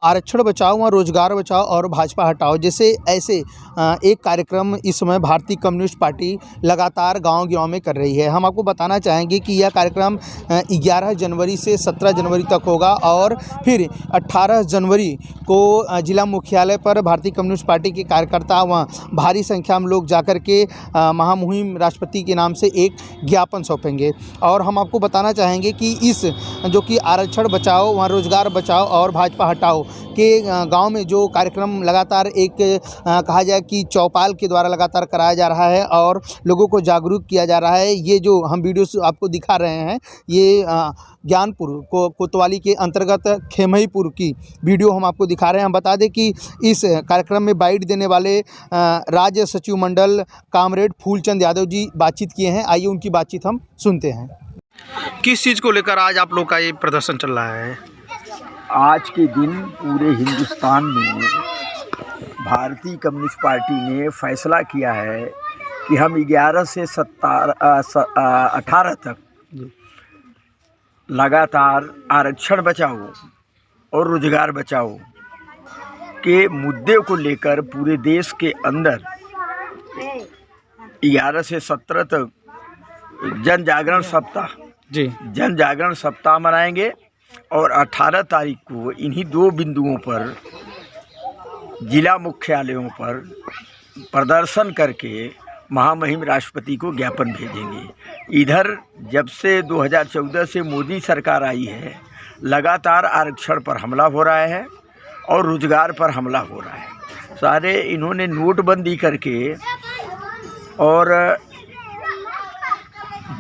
आरक्षण बचाओ व रोजगार बचाओ और भाजपा हटाओ जैसे ऐसे एक कार्यक्रम इस समय भारतीय कम्युनिस्ट पार्टी लगातार गांव-गांव में कर रही है। हम आपको बताना चाहेंगे कि यह कार्यक्रम 11 जनवरी से 17 जनवरी तक होगा और फिर 18 जनवरी को जिला मुख्यालय पर भारतीय कम्युनिस्ट पार्टी के कार्यकर्ता व भारी संख्या में लोग जाकर के महामहिम राष्ट्रपति के नाम से एक ज्ञापन सौंपेंगे। और हम आपको बताना चाहेंगे कि इस जो कि आरक्षण बचाओ व रोजगार बचाओ और भाजपा हटाओ के गांव में जो कार्यक्रम लगातार एक कहा जाए कि चौपाल के द्वारा लगातार कराया जा रहा है और लोगों को जागरूक किया जा रहा है। ये जो हम वीडियोस आपको दिखा रहे हैं ये ज्ञानपुर कोतवाली के अंतर्गत खेमईपुर की वीडियो हम आपको दिखा रहे हैं। हम बता दें कि इस कार्यक्रम में बाइट देने वाले राज्य सचिव मंडल कामरेड फूलचंद यादव जी बातचीत किए हैं। आइए उनकी बातचीत हम सुनते हैं। किस चीज़ को लेकर आज आप लोग का ये प्रदर्शन चल रहा है? आज के दिन पूरे हिंदुस्तान में भारतीय कम्युनिस्ट पार्टी ने फैसला किया है कि हम 11 से 18 तक लगातार आरक्षण बचाओ और रोजगार बचाओ के मुद्दे को लेकर पूरे देश के अंदर 11 से 17 तक जन जागरण सप्ताह मनाएंगे और 18 तारीख को इन्हीं दो बिंदुओं पर जिला मुख्यालयों पर प्रदर्शन करके महामहिम राष्ट्रपति को ज्ञापन भेजेंगे। इधर जब से 2014 से मोदी सरकार आई है लगातार आरक्षण पर हमला हो रहा है और रोजगार पर हमला हो रहा है। सारे इन्होंने नोटबंदी करके और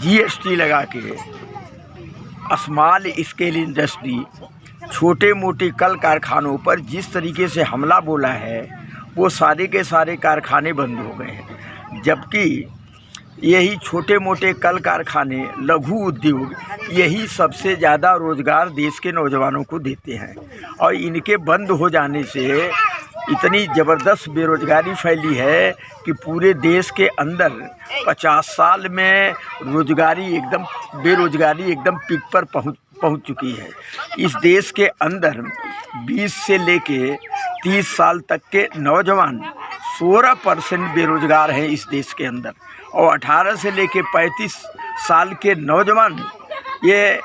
जीएसटी लगा के स्मॉल स्केल इंडस्ट्री छोटे मोटे कल कारखानों पर जिस तरीके से हमला बोला है वो सारे के सारे कारखाने बंद हो गए हैं। जबकि यही छोटे मोटे कल कारखाने लघु उद्योग यही सबसे ज़्यादा रोज़गार देश के नौजवानों को देते हैं और इनके बंद हो जाने से इतनी ज़बरदस्त बेरोज़गारी फैली है कि पूरे देश के अंदर 50 साल में बेरोज़गारी एकदम पीक पर पहुंच चुकी है। इस देश के अंदर 20 से लेके 30 साल तक के नौजवान 16% बेरोज़गार हैं इस देश के अंदर और 18 से लेके 35 साल के नौजवान ये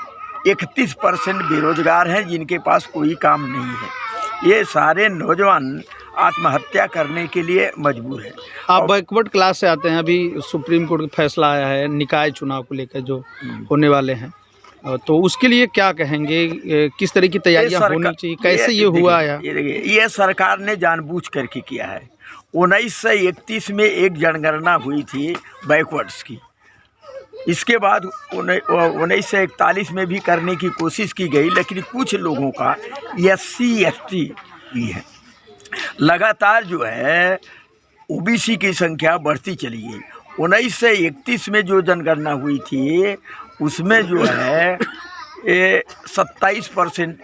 31% बेरोज़गार हैं जिनके पास कोई काम नहीं है। ये सारे नौजवान आत्महत्या करने के लिए मजबूर है। आप बैकवर्ड क्लास से आते हैं। अभी सुप्रीम कोर्ट का फैसला आया है निकाय चुनाव को लेकर जो होने वाले हैं, तो उसके लिए क्या कहेंगे? किस तरह की तैयारियां होनी चाहिए? कैसे ये हुआ? ये सरकार ने जानबूझ करके किया है। 1931 में एक जनगणना हुई थी बैकवर्ड्स की। इसके बाद 1941 में भी करने की कोशिश की गई, लेकिन कुछ लोगों का SC ST भी है। लगातार जो है OBC की संख्या बढ़ती चली गई। 1931 में जो जनगणना हुई थी उसमें जो है ये 27%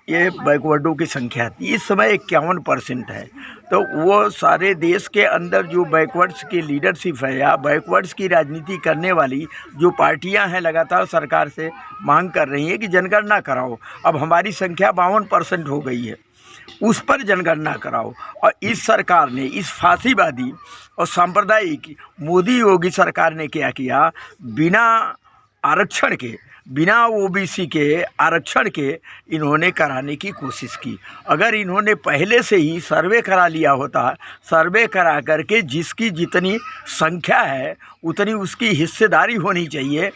ये बैकवर्डों की संख्या थी। इस समय 51% है। तो वो सारे देश के अंदर जो बैकवर्ड्स की लीडरशिप है या बैकवर्ड्स की राजनीति करने वाली जो पार्टियां हैं लगातार सरकार से मांग कर रही हैं कि जनगणना कराओ। अब हमारी संख्या 52% हो गई है, उस पर जनगणना कराओ। और इस सरकार ने, इस फांसीवादी और सांप्रदायिक मोदी योगी सरकार ने क्या किया? बिना आरक्षण के, बिना OBC के आरक्षण के इन्होंने कराने की कोशिश की। अगर इन्होंने पहले से ही सर्वे करा लिया होता, सर्वे करा करके जिसकी जितनी संख्या है उतनी उसकी हिस्सेदारी होनी चाहिए,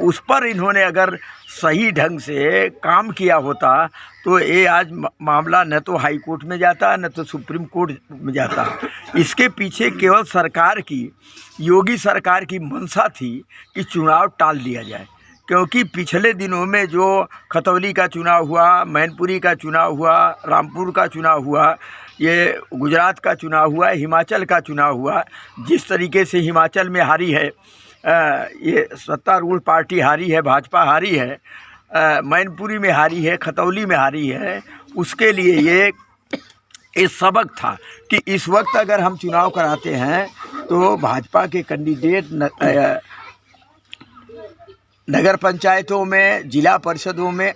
उस पर इन्होंने अगर सही ढंग से काम किया होता तो ये आज मामला न तो हाई कोर्ट में जाता न तो सुप्रीम कोर्ट में जाता। इसके पीछे केवल सरकार की, योगी सरकार की मंशा थी कि चुनाव टाल दिया जाए। क्योंकि पिछले दिनों में जो खतौली का चुनाव हुआ, मैनपुरी का चुनाव हुआ, रामपुर का चुनाव हुआ, ये गुजरात का चुनाव हुआ, हिमाचल का चुनाव हुआ, जिस तरीके से हिमाचल में हारी है ये सत्तारूढ़ पार्टी हारी है, भाजपा हारी है, मैनपुरी में हारी है, खतौली में हारी है, उसके लिए ये सबक था कि इस वक्त अगर हम चुनाव कराते हैं तो भाजपा के कैंडिडेट नगर पंचायतों में, जिला परिषदों में,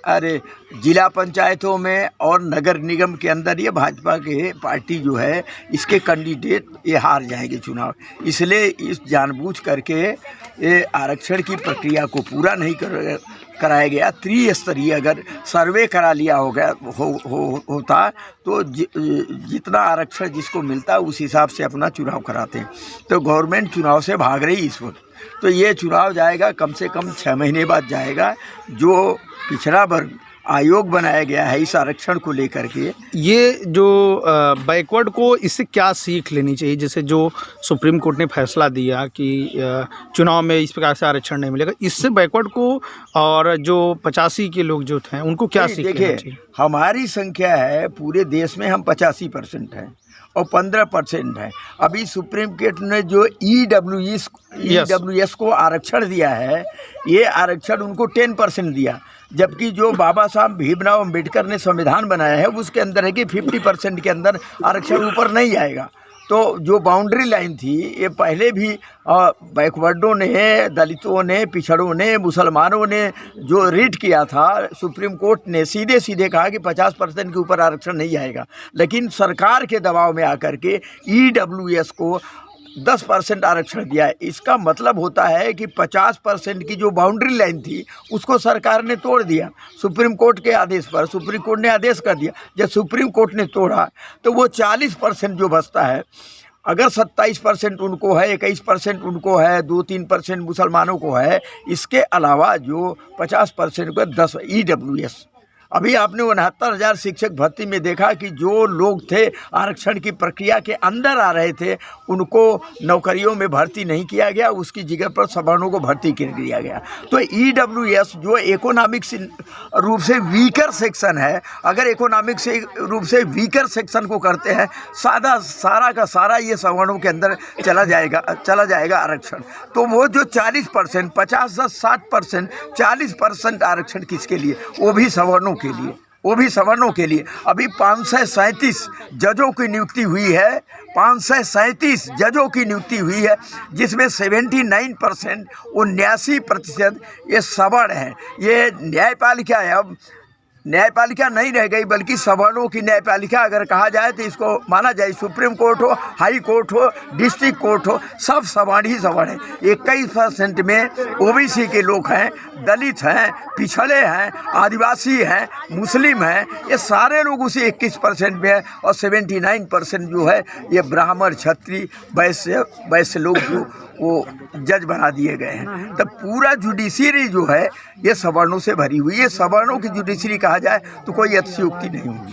जिला पंचायतों में और नगर निगम के अंदर ये भाजपा के पार्टी जो है इसके कैंडिडेट ये हार जाएंगे चुनाव। इसलिए इस जानबूझ करके ये आरक्षण की प्रक्रिया को पूरा नहीं कराया गया। त्रिस्तरीय अगर सर्वे करा लिया होता तो जितना आरक्षण जिसको मिलता उस हिसाब से अपना चुनाव कराते हैं। तो गवर्नमेंट चुनाव से भाग रही इस वक्त। तो ये चुनाव जाएगा कम से कम 6 महीने बाद जाएगा। जो पिछड़ा वर्ग आयोग बनाया गया है इस आरक्षण को लेकर के, ये जो बैकवर्ड को इससे क्या सीख लेनी चाहिए? जैसे जो सुप्रीम कोर्ट ने फैसला दिया कि चुनाव में इस प्रकार से आरक्षण नहीं मिलेगा, इससे बैकवर्ड को और जो 85 के लोग जो थे उनको क्या सीख लेना चाहिए? देखिए, हमारी संख्या है पूरे देश में हम 85% हैं और 15% है। अभी सुप्रीम कोर्ट ने जो EWS को आरक्षण दिया है, ये आरक्षण उनको 10% दिया, जबकि जो बाबा साहब भीमराव अम्बेडकर ने संविधान बनाया है उसके अंदर है कि 50% के अंदर आरक्षण ऊपर नहीं आएगा। तो जो बाउंड्री लाइन थी ये पहले भी बैकवर्डों ने, दलितों ने, पिछड़ों ने, मुसलमानों ने जो रीट किया था, सुप्रीम कोर्ट ने सीधे सीधे कहा कि 50% के ऊपर आरक्षण नहीं आएगा। लेकिन सरकार के दबाव में आकर के EWS को 10% आरक्षण दिया है। इसका मतलब होता है कि 50% की जो बाउंड्री लाइन थी उसको सरकार ने तोड़ दिया सुप्रीम कोर्ट के आदेश पर। सुप्रीम कोर्ट ने आदेश कर दिया, जब सुप्रीम कोर्ट ने तोड़ा तो वो 40% जो बचता है, अगर 27% उनको है, 21% उनको है, 2-3% मुसलमानों को है, इसके अलावा जो 50% को 10 EWS। अभी आपने 69,000 शिक्षक भर्ती में देखा कि जो लोग थे आरक्षण की प्रक्रिया के अंदर आ रहे थे उनको नौकरियों में भर्ती नहीं किया गया, उसकी जगह पर सवर्णों को भर्ती कर दिया गया। तो EWS जो इकोनॉमिक्स रूप से वीकर सेक्शन है, अगर इकोनॉमिक से रूप से वीकर सेक्शन को करते हैं, सारा का सारा ये सवर्णों के अंदर चला जाएगा आरक्षण। तो वो जो 40%, 50-60%, 40% आरक्षण किसके लिए? वो भी सवर्णों के लिए। अभी 537 जजों की नियुक्ति हुई है, 537 जजों की नियुक्ति हुई है, जिसमें 79%, 79% ये सवर्ण हैं। ये न्यायपालिका है, अब न्यायपालिका नहीं रह गई बल्कि सवर्णों की न्यायपालिका अगर कहा जाए तो इसको माना जाए। सुप्रीम कोर्ट हो, हाई कोर्ट हो, डिस्ट्रिक्ट कोर्ट हो, सब सवर्ण ही सवर्ण है। 21% में OBC के लोग हैं, दलित हैं, पिछड़े हैं, आदिवासी हैं, मुस्लिम हैं, ये सारे लोग उसी 21% में है। और 79% जो है ये ब्राह्मण, क्षत्रिय, वैश्य लोग जो वो जज बना दिए गए हैं। तब पूरा जुडिशरी जो है ये सवर्णों से भरी हुई है। सवर्णों की जुडिशरी कहा जाए तो कोई अतिशयोक्ति नहीं होगी।